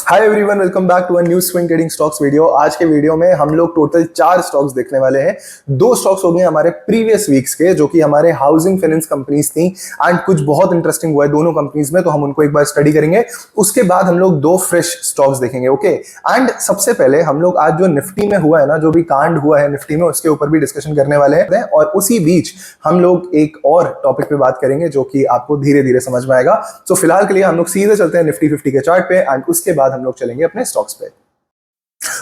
Hi everyone, welcome back to a new swing trading stocks video. आज के video में हम लोग टोटल 4 स्टॉक्स देखने वाले हैं। 2 स्टॉक्स हो गए हमारे प्रीवियस वीक्स के, जो कि हमारे हाउसिंग फाइनेंस कंपनीज थी एंड कुछ बहुत इंटरेस्टिंग हुआ है दोनों कंपनीज में, तो हम उनको एक बार स्टडी करेंगे। उसके बाद हम लोग 2 फ्रेश स्टॉक्स देखेंगे। ओके, एंड सबसे पहले हम लोग आज जो निफ्टी में हुआ है ना, जो भी कांड हुआ है निफ्टी में, उसके ऊपर भी डिस्कशन करने वाले हैं। और उसी बीच हम लोग एक और टॉपिक पे बात करेंगे जो कि आपको धीरे धीरे समझ में आएगा। तो फिलहाल के लिए हम लोग सीधे चलते हैं निफ्टी 50 के चार्ट पे एंड उसके बाद हम लोग चलेंगे अपने स्टॉक्स पे।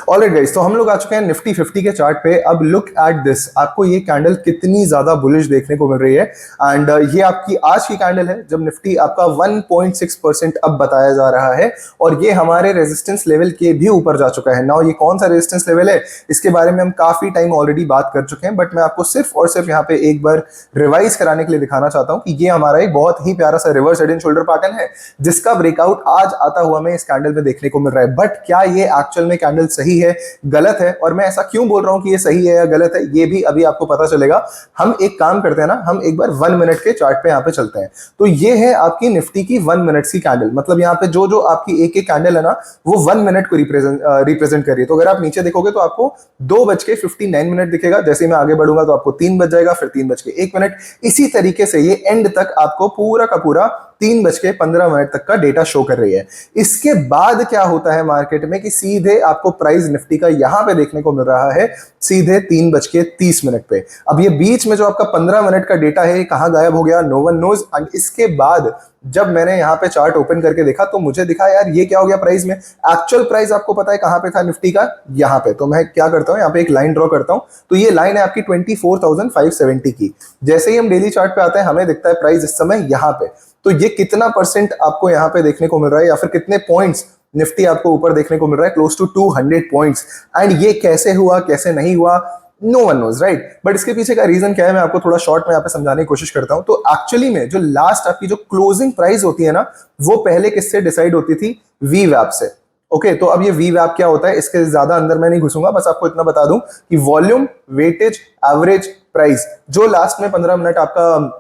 ऑलराइट गाइस, तो हम लोग आ चुके हैं निफ्टी 50 के चार्ट पे। अब लुक एट दिस, आपको ये कैंडल कितनी ज्यादा बुलिश देखने को मिल रही है। एंड ये आपकी आज की कैंडल है जब निफ्टी आपका 1.6% अब बताया जा रहा है और ये हमारे रेजिस्टेंस लेवल के भी ऊपर जा चुका है। नाउ ये कौन सा रेजिस्टेंस लेवल है, इसके बारे में हम काफी टाइम ऑलरेडी बात कर चुके हैं, बट मैं आपको सिर्फ और सिर्फ यहाँ पे एक बार रिवाइज कराने के लिए दिखाना चाहता हूँ कि ये हमारा एक बहुत ही प्यारा सा reverse head and shoulder pattern है, जिसका ब्रेकआउट आज आता हुआ हमें इस कैंडल में देखने को मिल रहा है। बट क्या ये एक्चुअल में कैंडल सही है, गलत है? और मैं ऐसा क्यों बोल रहा हूं कि ये सही है या गलत है, ये भी अभी आपको पता चलेगा। हम एक काम करते हैं ना, हम एक बार 1 मिनट के चार्ट पे यहाँ पे चलते हैं। तो ये है आपकी निफ्टी की 1 मिनट की कैंडल। मतलब यहाँ पे जो जो आपकी एक एक कैंडल है ना, वो 1 मिनट को रिप्रेजेंट कर रही है। तो अगर आप नीचे देखोगे तो आपको 2:59 दिखेगा। जैसे मैं आगे बढ़ूंगा तो आपको 3 बज जाएगा, फिर 3:01। इसी तरीके से ये एंड तक आपको पूरा का पूरा 3:15 तक का डेटा शो कर रही है। इसके बाद क्या होता है मार्केट में कि सीधे आपको प्राइस निफ्टी का यहां पे देखने को मिल रहा है सीधे 3:30 पे। अब ये बीच में जो आपका 15 मिनट का डेटा है, कहां गायब हो गया, नो वन नोज। एंड इसके बाद जब मैंने यहाँ पे चार्ट ओपन करके देखा तो मुझे दिखा यार ये क्या हो गया प्राइस में। एक्चुअल प्राइस आपको पता है कहां पे था निफ्टी का, यहाँ पे। तो मैं क्या करता हूँ, यहाँ पे एक लाइन ड्रॉ करता हूँ। तो ये लाइन है आपकी 24,570 की। जैसे ही हम डेली चार्ट पे आते हैं हमें दिखता है प्राइस इस समय यहाँ पे। तो ये कितना परसेंट आपको यहाँ पे देखने को मिल रहा है, या फिर कितने पॉइंट्स निफ्टी आपको ऊपर देखने को मिल रहा है, क्लोज टू 200 पॉइंट्स। एंड ये कैसे हुआ, कैसे नहीं हुआ, no one knows, right. But इसके पीछे का रीजन क्या है, मैं आपको थोड़ा शॉर्ट में यहाँ पे समझाने की कोशिश करता हूं। तो एक्चुअली में जो लास्ट आपकी जो क्लोजिंग प्राइस होती है ना, वो पहले किससे डिसाइड होती थी, वी वैप से। ओके, तो अब ये वी वैप क्या होता है, इसके ज्यादा अंदर मैं नहीं घुसूंगा, बस आपको इतना बता दूं कि वॉल्यूम, वेटेज, एवरेज प्राइस, जो लास्ट में 15 मिनट आपका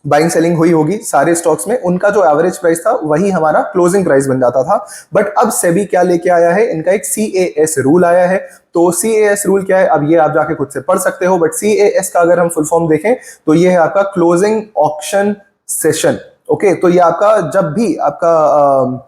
बाइंग सेलिंग हुई होगी सारे स्टॉक्स में, उनका जो एवरेज प्राइस था वही हमारा क्लोजिंग प्राइस बन जाता था। बट अब सेबी क्या लेके आया है, इनका एक CAS रूल आया है। तो CAS रूल क्या है, अब ये आप जाके खुद से पढ़ सकते हो, बट CAS का अगर हम फुल फॉर्म देखें तो ये है आपका क्लोजिंग ऑक्शन सेशन। ओके, तो ये आपका जब भी आपका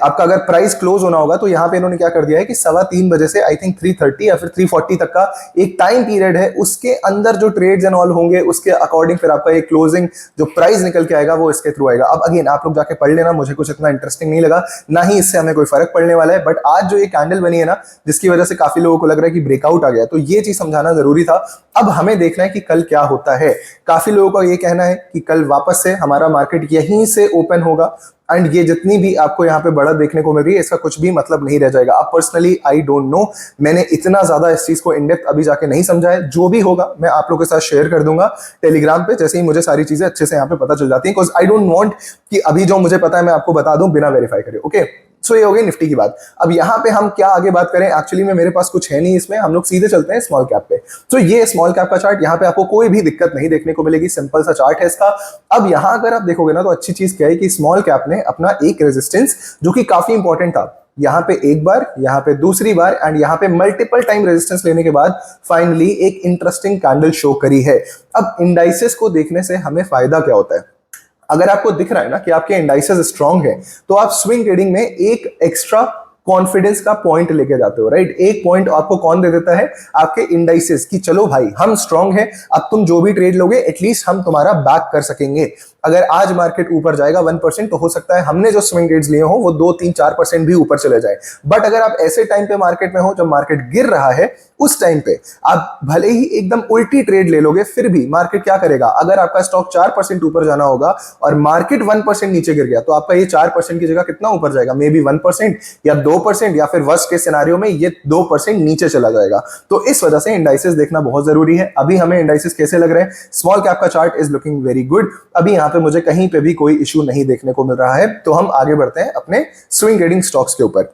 आपका अगर प्राइस क्लोज होना होगा, तो यहाँ पे इन्होंने क्या कर दिया है कि 3:15 से आई थिंक 3:30 या फिर 3:40 तक का एक टाइम पीरियड है, उसके अंदर जो ट्रेड्स एंड ऑल होंगे उसके अकॉर्डिंग फिर आपका एक क्लोजिंग जो प्राइस निकल के आएगा वो इसके थ्रू आएगा। अब अगेन आप लोग जाके पढ़ लेना, मुझे कुछ इतना इंटरेस्टिंग नहीं लगा, ना ही इससे हमें कोई फर्क पड़ने वाला है। बट आज जो ये कैंडल बनी है ना, जिसकी वजह से काफी लोगों को लग रहा है कि ब्रेकआउट आ गया, तो ये चीज समझाना जरूरी था। अब हमें देखना है कि कल क्या होता है। काफी लोगों का ये कहना है कि कल वापस से हमारा मार्केट यहीं से ओपन होगा एंड ये जितनी भी आपको यहाँ पे बढ़त देखने को मिल रही है, इसका कुछ भी मतलब नहीं रह जाएगा। अब पर्सनली आई डोंट नो, मैंने इतना ज्यादा इस चीज को इन डेप्थ अभी जाके नहीं समझा है। जो भी होगा मैं आप लोगों के साथ शेयर कर दूंगा टेलीग्राम पे, जैसे ही मुझे सारी चीजें अच्छे से यहाँ पे पता चल जाती है। बिकॉज आई डोंट वांट कि अभी जो मुझे पता है मैं आपको बता दूं बिना वेरीफाई करे। ओके, सो ये हो गई निफ्टी की बात। अब यहाँ पे हम क्या आगे बात करें, एक्चुअली में मेरे पास कुछ है नहीं इसमें, हम लोग सीधे चलते हैं स्मॉल कैप पे। तो ये स्मॉल कैप का चार्ट, यहाँ पे आपको कोई भी दिक्कत नहीं देखने को मिलेगी, सिंपल सा चार्ट है इसका। अब यहाँ अगर आप देखोगे ना, तो अच्छी चीज क्या है कि स्मॉल कैप ने अपना एक रेजिस्टेंस जो कि काफी इंपॉर्टेंट था, यहाँ पे एक बार, यहाँ पे दूसरी बार एंड यहाँ पे मल्टीपल टाइम रेजिस्टेंस लेने के बाद फाइनली एक इंटरेस्टिंग कैंडल शो करी है। अब इंडाइसेस को देखने से हमें फायदा क्या होता है, अगर आपको दिख रहा है ना कि आपके इंडाइसेस स्ट्रांग है, तो आप स्विंग ट्रेडिंग में एक एक्स्ट्रा कॉन्फिडेंस का पॉइंट लेके जाते हो, राइट। एक पॉइंट आपको कौन दे देता है, आपके इंडाइसेस, कि चलो भाई हम स्ट्रांग है, अब तुम जो भी ट्रेड लोगे एटलीस्ट हम तुम्हारा बैक कर सकेंगे। अगर आज मार्केट ऊपर जाएगा 1%, तो हो सकता है हमने जो स्विंग ट्रेड्स लिए हो वो 2-3-4% भी ऊपर चले जाए। बट अगर आप ऐसे टाइम पे मार्केट में हो जब मार्केट गिर रहा है, उस टाइम पे आप भले ही एकदम उल्टी ट्रेड ले लोगे, फिर भी मार्केट क्या करेगा, अगर आपका स्टॉक 4% ऊपर जाना होगा और मार्केट 1% नीचे गिर गया, तो आपका ये 4% की जगह कितना ऊपर जाएगा, मे बी 1% या 2%, या फिर वर्स्ट केस सिनेरियो में ये 2% नीचे चला जाएगा। तो इस वजह से इंडाइसेस देखना बहुत जरूरी है। अभी हमें इंडाइसेस कैसे लग रहे हैं, स्मॉल कैप का chart is looking very good. अभी यहाँ पे मुझे कहीं पे भी कोई इश्यू नहीं देखने को मिल रहा है। तो हम आगे बढ़ते हैं अपने स्विंग ट्रेडिंग स्टॉक्स के ऊपर।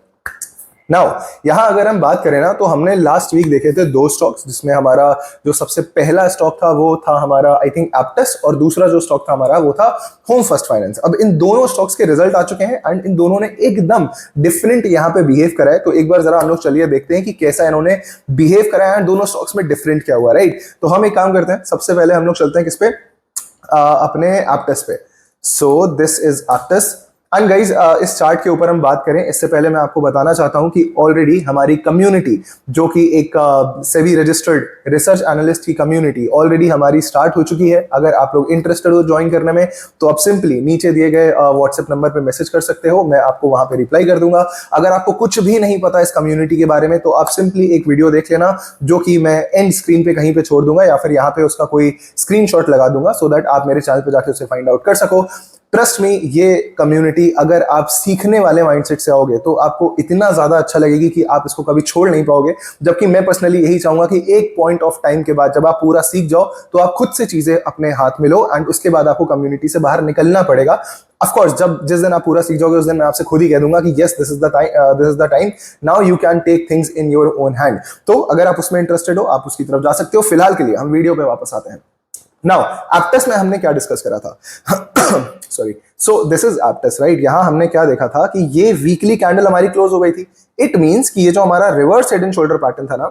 नाउ यहाँ अगर हम बात करें ना, तो हमने लास्ट वीक देखे थे दो स्टॉक्स, जिसमें हमारा जो सबसे पहला स्टॉक था वो था हमारा आई थिंक एप्टस, और दूसरा जो स्टॉक था हमारा वो था होम फर्स्ट फाइनेंस। अब इन दोनों स्टॉक्स के रिजल्ट आ चुके हैं एंड इन दोनों ने एकदम डिफरेंट यहाँ पे बिहेव करा है। तो एक बार जरा हम लोग चलिए देखते हैं कि कैसा इन्होंने बिहेव करा है, दोनों स्टॉक्स में डिफरेंट क्या हुआ, राइट। तो हम एक काम करते हैं, सबसे पहले हम लोग चलते हैं किस पे, अपने एप्टस पे। सो this is Aptus and guys, इस चार्ट के ऊपर हम बात करें इससे पहले मैं आपको बताना चाहता हूं कि ऑलरेडी हमारी कम्युनिटी, जो कि एक सेबी रजिस्टर्ड रिसर्च एनालिस्ट की कम्युनिटी ऑलरेडी हमारी स्टार्ट हो चुकी है। अगर आप लोग इंटरेस्टेड हो ज्वाइन करने में, तो आप सिंपली नीचे दिए गए व्हाट्सएप नंबर पे मैसेज कर सकते हो, मैं आपको वहां पे रिप्लाई कर दूंगा। अगर आपको कुछ भी नहीं पता इस कम्युनिटी के बारे में, तो आप सिंपली एक वीडियो देख लेना, जो कि मैं एंड स्क्रीन पे कहीं पे छोड़ दूंगा, या फिर यहाँ पे उसका कोई स्क्रीनशॉट लगा दूंगा, सो दैट आप मेरे चैनल पे जाके उसे फाइंड आउट कर सको। ट्रस्ट मी, ये कम्युनिटी अगर आप सीखने वाले माइंडसेट से आओगे तो आपको इतना ज्यादा अच्छा लगेगी कि आप इसको कभी छोड़ नहीं पाओगे। जबकि मैं पर्सनली यही चाहूंगा कि एक पॉइंट ऑफ टाइम के बाद जब आप पूरा सीख जाओ, तो आप खुद से चीजें अपने हाथ में लो एंड उसके बाद आपको कम्युनिटी से बाहर निकलना पड़ेगा। ऑफ कोर्स जब जिस दिन आप पूरा सीख जाओगे, उस दिन मैं आपसे खुद ही कह दूंगा कि yes, this is the time, now you can take things in your own hand. तो अगर आप उसमें इंटरेस्टेड हो, आप उसकी तरफ जा सकते हो। फिलहाल के लिए हम वीडियो पे वापस आते हैं। नाउ एप्टस में हमने क्या डिस्कस करा था, sorry, so this is Aptus, right. यहां हमने क्या देखा था कि ये वीकली कैंडल हमारी क्लोज हो गई थी। इट मींस कि ये जो हमारा reverse head and shoulder pattern था ना,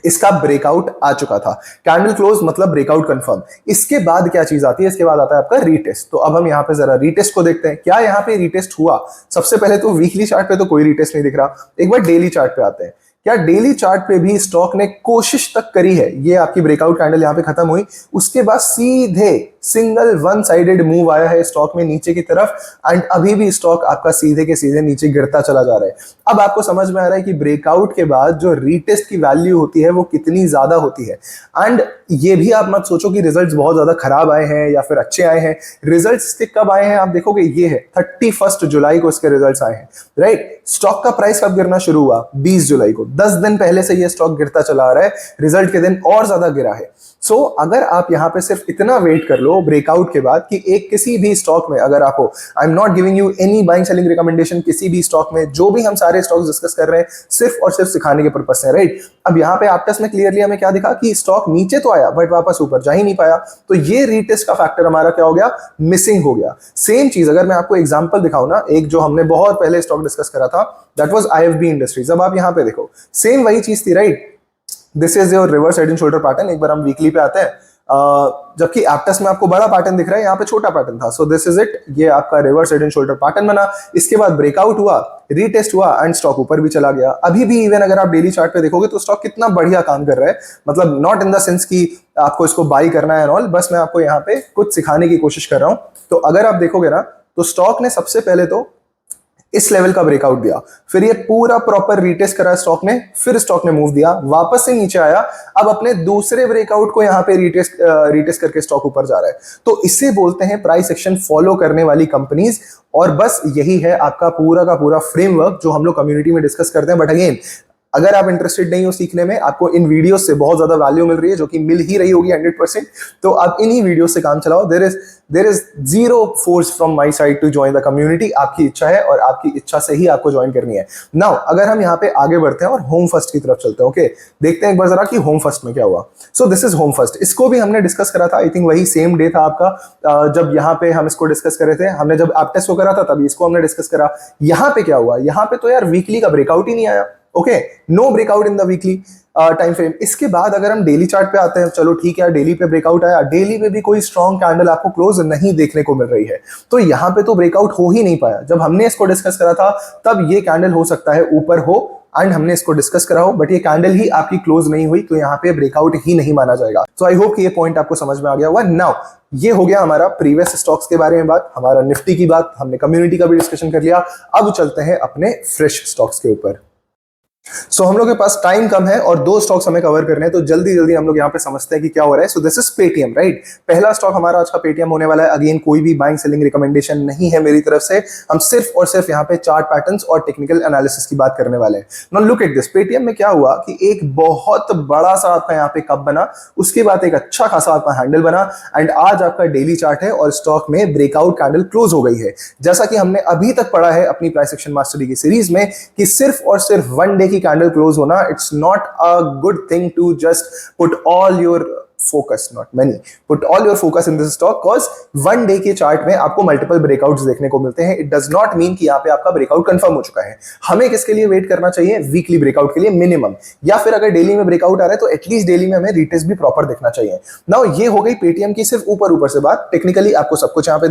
इसका ब्रेकआउट आ चुका था। कैंडल क्लोज मतलब ब्रेकआउट कंफर्म। इसके बाद क्या चीज आती है, इसके बाद आता है आपका रीटेस्ट। तो अब हम यहाँ पे जरा रीटेस्ट को देखते हैं, क्या यहाँ पे रीटेस्ट हुआ। सबसे पहले तो वीकली चार्ट पे तो कोई रीटेस्ट नहीं दिख रहा, एक बार डेली चार्ट पे आते हैं। क्या डेली चार्ट पे भी स्टॉक ने कोशिश तक करी है। ये आपकी ब्रेकआउट कैंडल यहाँ पे खत्म हुई, उसके बाद सीधे सिंगल वन साइडेड मूव आया है स्टॉक में नीचे की तरफ, एंड अभी भी स्टॉक आपका सीधे के सीधे नीचे गिरता चला जा रहा है। अब आपको समझ में आ रहा है कि ब्रेकआउट के बाद जो रीटेस्ट की वैल्यू होती है वो कितनी ज्यादा होती है। एंड ये भी आप मत सोचो कि रिजल्ट्स बहुत ज्यादा खराब आए हैं या फिर अच्छे आए हैं। रिजल्ट्स इसके कब आए हैं आप देखोगे, ये है 31 जुलाई को इसके रिजल्ट्स आए हैं, राइट। स्टॉक का प्राइस कब गिरना शुरू हुआ, 20 जुलाई को। 10 दिन पहले से ये स्टॉक गिरता चला आ रहा है, रिजल्ट के दिन और ज्यादा गिरा है। सो अगर आप यहां पे सिर्फ इतना वेट कर लो ब्रेकआउट के बाद कि एक किसी भी स्टॉक में अगर आप हो, I am not giving you any buying selling recommendation, किसी भी स्टॉक में, जो भी हम सारे स्टॉक्स डिस्कस कर रहे हैं सिर्फ और सिर्फ सिखाने के पर्पस से, राइट। अब यहाँ पे एप्टस में क्लियरली हमें क्या दिखा कि स्टॉक नीचे तो आया बट वापस ऊपर जा ही नहीं पाया। तो ये रीटेस्ट का फैक्टर हमारा क्या हो गया, मिसिंग हो गया। सेम चीज अगर मैं आपको एग्जांपल दिखाऊं ना, एक जो हमने बहुत पहले स्टॉक डिस्कस करा था, दैट वाज आईएफबी इंडस्ट्रीज। अब आप यहाँ पे देखो, सेम वही चीज थी, right. This is your reverse head and shoulder pattern. एक बार हम वीकली पे आते हैं, जबकि एप्टस में आपको बड़ा पैटर्न दिख रहा है, यहाँ पे छोटा पैटर्न था। सो दिस इज इट, ये आपका reverse head and shoulder pattern बना। इसके बाद ब्रेकआउट हुआ, रीटेस्ट हुआ एंड स्टॉक ऊपर भी चला गया। अभी भी इवन अगर आप डेली चार्ट पे देखोगे तो स्टॉक कितना बढ़िया काम कर रहा है, मतलब नॉट इन द सेंस कि आपको इसको बाई करना है एंड ऑल, बस मैं आपको यहाँ पे कुछ सिखाने की कोशिश कर रहा हूँ। तो अगर आप देखोगे ना, तो स्टॉक ने सबसे पहले तो इस लेवल का ब्रेकआउट दिया, फिर ये पूरा प्रॉपर रीटेस्ट करा स्टॉक ने, फिर स्टॉक ने मूव दिया, वापस से नीचे आया, अब अपने दूसरे ब्रेकआउट को यहाँ पे रीटेस्ट करके स्टॉक ऊपर जा रहा है। तो इसे बोलते हैं प्राइस एक्शन फॉलो करने वाली कंपनीज। और बस यही है आपका पूरा का पूरा फ्रेमवर्क जो हम लोग कम्युनिटी में डिस्कस करते हैं। बट अगेन, अगर आप इंटरेस्टेड नहीं हो सीखने में, आपको इन वीडियोस से बहुत ज्यादा वैल्यू मिल रही है, जो कि मिल ही रही होगी 100%, तो आप इन्हीं वीडियो से काम चलाओ। There is zero force from my side to join the community. आपकी इच्छा है और आपकी इच्छा से ही आपको ज्वाइन करनी है। नाउ अगर हम यहाँ पे आगे बढ़ते हैं और होम फर्स्ट की तरफ चलते हैं, ओके, देखते हैं एक बार जरा कि होम फर्स्ट में क्या हुआ। सो दिस इज होम फर्स्ट। इसको भी हमने डिस्कस करा था, आई थिंक वही सेम डे था आपका, जब यहाँ पे हम इसको डिस्कस कर रहे थे। हमने जब एप्टस को करा था तभी इसको हमने डिस्कस करा। यहाँ पे क्या हुआ, यहाँ पे तो यार वीकली का ब्रेकआउट ही नहीं आया। Okay, no breakout in the weekly time frame. इसके बाद अगर हम डेली चार्ट पे आते हैं, चलो ठीक है, डेली पे ब्रेकआउट आया, डेली पे भी कोई स्ट्रॉन्ग कैंडल आपको क्लोज नहीं देखने को मिल रही है। तो यहाँ पे तो ब्रेकआउट हो ही नहीं पाया। जब हमने इसको डिस्कस करा था तब ये कैंडल हो सकता है ऊपर हो एंड हमने इसको डिस्कस करा हो, बट ये कैंडल ही आपकी क्लोज नहीं हुई, तो यहाँ पे ब्रेकआउट ही नहीं माना जाएगा। तो आई होप कि ये पॉइंट आपको समझ में आ गया होगा। नाउ ये हो गया हमारा प्रीवियस स्टॉक्स के बारे में बात, हमारा निफ्टी की बात, हमने कम्युनिटी का भी डिस्कशन कर लिया। अब चलते हैं अपने फ्रेश स्टॉक्स के ऊपर। सो हम लोग के पास टाइम कम है और दो स्टॉक्स हमें कवर करने हैं, तो जल्दी जल्दी हम लोग यहाँ पे समझते हैं कि क्या हो रहा है। सो दिस इज पेटीएम, राइट। पहला स्टॉक हमारा आज का पेटीएम होने वाला है। अगेन कोई भी बाइंग सेलिंग रिकमेंडेशन नहीं है मेरी तरफ से, हम सिर्फ और सिर्फ यहाँ पे चार्ट पैटर्न्स और टेक्निकल एनालिसिस की बात करने वाले हैं। Now look at this, Paytm में क्या हुआ कि एक बहुत बड़ा सा आपका यहाँ पे कप बना, उसके बाद एक अच्छा खासा आपका हैंडल बना, एंड आज आपका डेली चार्ट है और स्टॉक में ब्रेकआउट कैंडल क्लोज हो गई है। जैसा कि हमने अभी तक पढ़ा है अपनी प्राइस एक्शन मास्टरी की सीरीज में कि सिर्फ और सिर्फ वन डे की कैंडल क्लोज होना, it's not a good thing to just put all your focus, not many, put all your focus in this stock, cause one day के chart में आपको मल्टीपल ब्रेकआउट्स देखने को मिलते हैं। इट डज नॉट मीन कि यहाँ पे आपका ब्रेकआउट कंफर्म हो चुका है। हमें किसके लिए वेट करना चाहिए? वीकली ब्रेकआउट के लिए मिनिमम, या फिर अगर डेली में ब्रेकआउट आ रहा है तो एटलीस्ट डेली में हमें रिटेस्ट भी प्रॉपर देखना चाहिए। नाउ ये हो गई पेटीएम की सिर्फ ऊपर ऊपर से बात। टेक्निकली आपको सब कुछ यहाँ पे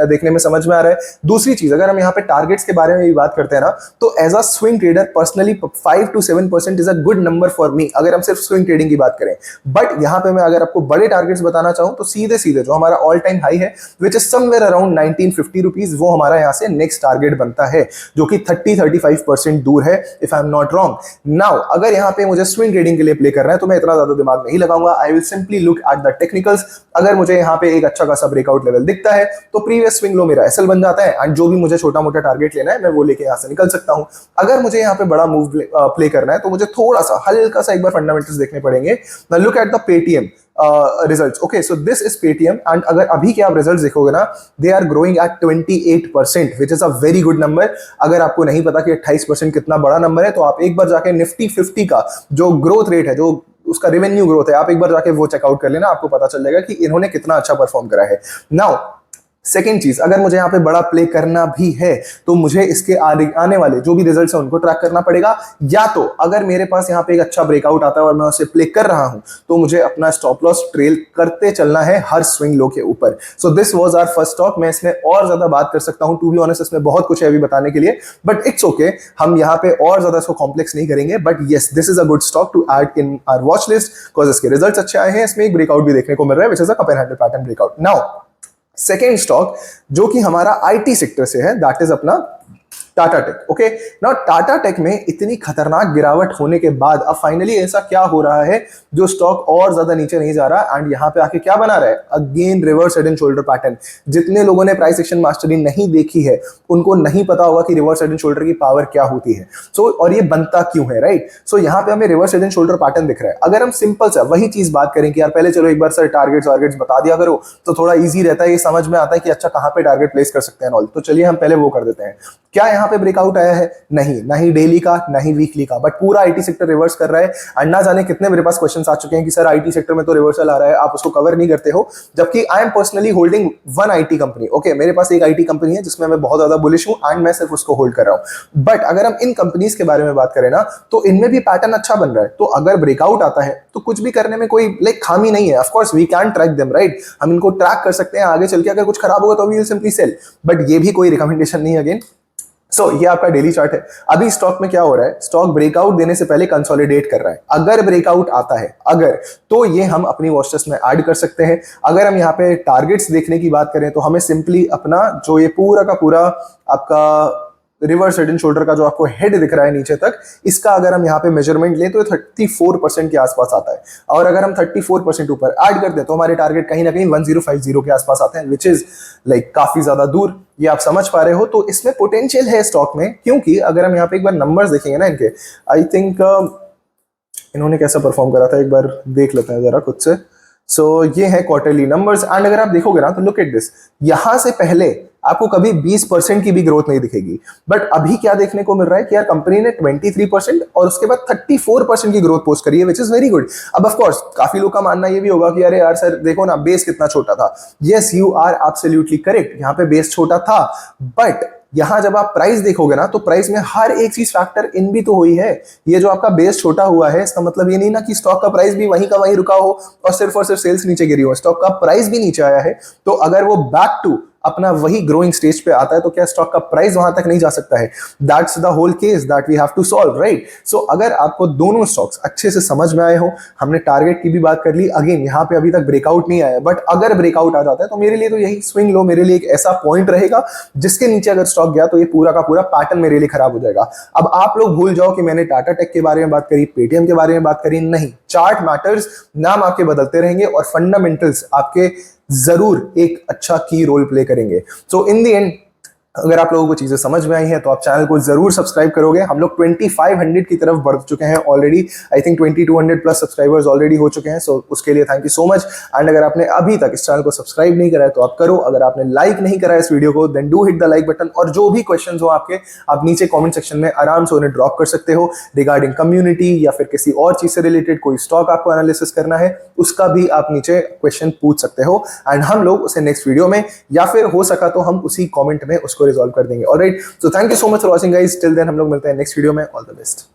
देखने में समझ में आ रहा है। दूसरी चीज, अगर हम यहाँ पे टारगेट्स के बारे में भी बात करते हैं ना, तो as a swing trader personally 5 to 7% is a good number for me, अगर हम सिर्फ स्विंग ट्रेडिंग की बात करें। बट यहाँ पे मैं अगर आपको बड़े टारगेट्स बताना चाहूं तो सीधे सीधे जो हमारा ऑल टाइम हाई है which is somewhere around 1950 rupees, वो हमारा यहां से नेक्स्ट टारगेट बनता है, जो कि 30-35% दूर है if I am not wrong. Now अगर यहां पे मुझे स्विंग ट्रेडिंग के लिए प्ले करना है तो मैं इतना ज्यादा दिमाग नहीं लगाऊंगा, I will simply look at the technicals. अगर मुझे यहां पे एक अच्छा खासा ब्रेकआउट लेवल दिखता है तो प्रीवियस स्विंग लो मेरा एसएल बन जाता है, एंड जो भी मुझे छोटा मोटा टारगेट लेना है मैं वो लेके यहां से निकल सकता हूं। अगर मुझे यहां पे बड़ा मूव प्ले करना है तो मुझे थोड़ा सा हल्का सा एक बार फंडामेंटल्स देखने पड़ेंगे। Now look at the Paytm results. Okay, so this is Paytm, and अगर अभी के आप रिजल्ट्स देखोगे ना, they are growing at 28%, which is a very good number. अगर आपको नहीं पता कि 28% कितना बड़ा नंबर है तो आप एक बार जाके निफ्टी 50 का जो ग्रोथ रेट है, जो उसका रेवेन्यू ग्रोथ है, आप एक बार जाके वो चेकआउट कर लेना, आपको पता चल जाएगा कि इन्होंने कितना अच्छा परफॉर्म करा है। नाउ सेकेंड चीज, अगर मुझे यहाँ पे बड़ा प्ले करना भी है तो मुझे इसके आने वाले जो भी रिजल्ट्स हैं उनको ट्रैक करना पड़ेगा, या तो अगर मेरे पास यहाँ पे एक अच्छा ब्रेकआउट आता है और मैं उसे प्ले कर रहा हूं तो मुझे अपना स्टॉप लॉस ट्रेल करते चलना है हर स्विंग लो के ऊपर। So this was our first stock. मैं इसमें और ज्यादा बात कर सकता हूं, टू बी ऑनेस्ट इसमें बहुत कुछ है अभी बताने के लिए, बट इट्स ओके, हम यहाँ पे और ज्यादा इसको कॉम्प्लेक्स नहीं करेंगे। But yes, this is a good stock to add in our watch list, because इसके रिजल्ट्स अच्छे आए हैं। इसमें एक ब्रेकआउट भी देखने को मिल रहा है विच is a cup and handle pattern breakout. Now second stock जो कि हमारा आईटी सेक्टर से है, दैट इज अपना टाटा टेक। ओके, नाउ टाटा टेक में इतनी खतरनाक गिरावट होने के बाद अब फाइनली ऐसा क्या हो रहा है जो स्टॉक और ज्यादा नीचे नहीं जा रहा, एंड यहां पे आके क्या बना रहा है? Again reverse head and shoulder pattern. जितने लोगों ने प्राइस एक्शन मास्टरी नहीं देखी है उनको नहीं पता होगा कि रिवर्स हेड एंड शोल्डर की पावर क्या होती है। सो और ये बनता क्यों है, राइट? सो यहाँ पे हमें reverse head and shoulder pattern दिख रहा है। अगर हम सिंपल सा वही चीज बात करें कि यार पहले चलो एक बार सर टारगेट्स बता दिया करो, तो थोड़ा ईजी रहता है, ये समझ में आता है कि अच्छा कहां पे टारगेट प्लेस कर सकते हैं ऑल। तो चलिए हम पहले वो कर देते हैं। क्या यहाँ पे ब्रेकआउट आया है? नहीं, ना ही डेली का ना ही वीकली का, बट पूरा आईटी सेक्टर रिवर्स कर रहा है। और ना जाने कितने मेरे पास क्वेश्चंस आ चुके हैं कि सर आईटी सेक्टर में तो रिवर्सल आ रहा है, आप उसको कवर नहीं करते हो, जबकि I am personally holding one IT company. Okay, मेरे पास एक आईटी कंपनी है जिसमें मैं बहुत ज्यादा बुलिश हूं एंड मैं सिर्फ उसको होल्ड कर रहा हूं। बट अगर हम इन कंपनीज के बारे में बात करें ना, तो इनमें भी पैटर्न अच्छा बन रहा है। तो अगर ब्रेकआउट आता है तो कुछ भी करने में कोई खामी नहीं है। Of course we can track them, right? हम इनको ट्रैक कर सकते हैं, आगे चल के अगर कुछ खराब होगा तो we will simply sell, but ये भी कोई रिकमेंडेशन नहीं अगेन। सो ये आपका डेली चार्ट है। अभी स्टॉक में क्या हो रहा है? स्टॉक ब्रेकआउट देने से पहले कंसोलिडेट कर रहा है। अगर ब्रेकआउट आता है, अगर, तो ये हम अपनी वॉच लिस्ट में ऐड कर सकते हैं। अगर हम यहाँ पे टारगेट्स देखने की बात करें तो हमें सिंपली अपना जो ये पूरा का पूरा आपका रिवर्स हेड एंड शोल्डर का जो आपको हेड दिख रहा है नीचे तक, इसका अगर हम यहाँ पे मेजरमेंट लें तो 34% के आसपास आता है। और अगर हम 34% ऊपर ऐड कर दें तो हमारे टारगेट कहीं ना कहीं 1050 के आसपास आते हैं, विच इज लाइक काफी ज्यादा दूर। ये आप समझ पा रहे हो? तो इसमें पोटेंशियल है स्टॉक में, क्योंकि अगर हम यहाँ पे एक बार नंबर्स देखेंगे ना इनके, आई थिंक इन्होंने कैसा परफॉर्म करा था एक बार देख लेते हैं जरा खुद से। सो ये है क्वार्टरली नंबर्स, एंड अगर आप देखोगे ना तो लुक एट दिस, यहां से पहले आपको कभी 20% की भी ग्रोथ नहीं दिखेगी, बट अभी क्या देखने को मिल रहा है कि यार कंपनी ने 23% और उसके बाद 34% की ग्रोथ पोस्ट करी है, विच इज वेरी गुड। अब ऑफ कोर्स काफी लोग का मानना ये भी होगा कि अरे यार सर देखो ना बेस कितना छोटा था। Yes, you are absolutely correct, यहाँ पे बेस छोटा था, बट यहां जब आप प्राइस देखोगे ना तो प्राइस में हर एक चीज फैक्टर इन भी तो हुई है। ये जो आपका बेस छोटा हुआ है इसका मतलब ये नहीं ना कि स्टॉक का प्राइस भी वहीं का वहीं रुका हो और सिर्फ सेल्स नीचे गिरी हो। स्टॉक का प्राइस भी नीचे आया है, तो अगर वो बैक टू अपना वही ग्रोइंग स्टेज पे आता है तो क्या स्टॉक का प्राइस वहां तक नहीं जा सकता है? That's the whole case that we have to solve, right? So अगर आपको दोनों स्टॉक्स अच्छे से समझ में आए हो, हमने टारगेट की भी बात कर ली, अगेन यहाँ पे अभी तक ब्रेकआउट नहीं आया, बट अगर ब्रेकआउट आ जाता है तो मेरे लिए तो यही स्विंग लो मेरे लिए एक ऐसा पॉइंट रहेगा जिसके नीचे अगर स्टॉक गया तो ये पूरा का पूरा पैटर्न मेरे लिए खराब हो जाएगा। अब आप लोग भूल जाओ कि मैंने टाटा टेक के बारे में बात करी, पेटीएम के बारे में बात करी, नहीं, चार्ट मैटर्स, नाम आपके बदलते रहेंगे और फंडामेंटल्स आपके जरूर एक अच्छा की रोल प्ले करेंगे। सो इन द एंड अगर आप लोगों को चीजें समझ में आई हैं तो आप चैनल को जरूर सब्सक्राइब करोगे। हम लोग 2500 की तरफ बढ़ चुके हैं already, I think 2200 plus subscribers already हो चुके हैं। सो उसके लिए thank you so much. And अगर आपने अभी तक इस चैनल को सब्सक्राइब नहीं करा है तो आप करो। अगर आपने लाइक नहीं करा है इस वीडियो को then do hit the like button, और जो भी क्वेश्चन हो आपके आप नीचे कॉमेंट सेक्शन में आराम से उन्हें ड्रॉप कर सकते हो रिगार्डिंग कम्युनिटी या फिर किसी और चीज से रिलेटेड कोई स्टॉक आपको एनालिसिस करना है उसका भी आप नीचे क्वेश्चन पूछ सकते हो एंड हम लोग उसे नेक्स्ट वीडियो में या फिर हो सका तो हम उसी कमेंट में उसको रिजॉल्व कर देंगे। Alright, so thank you so much for watching guys, till then हम लोग मिलते हैं नेक्स्ट वीडियो में। All the best.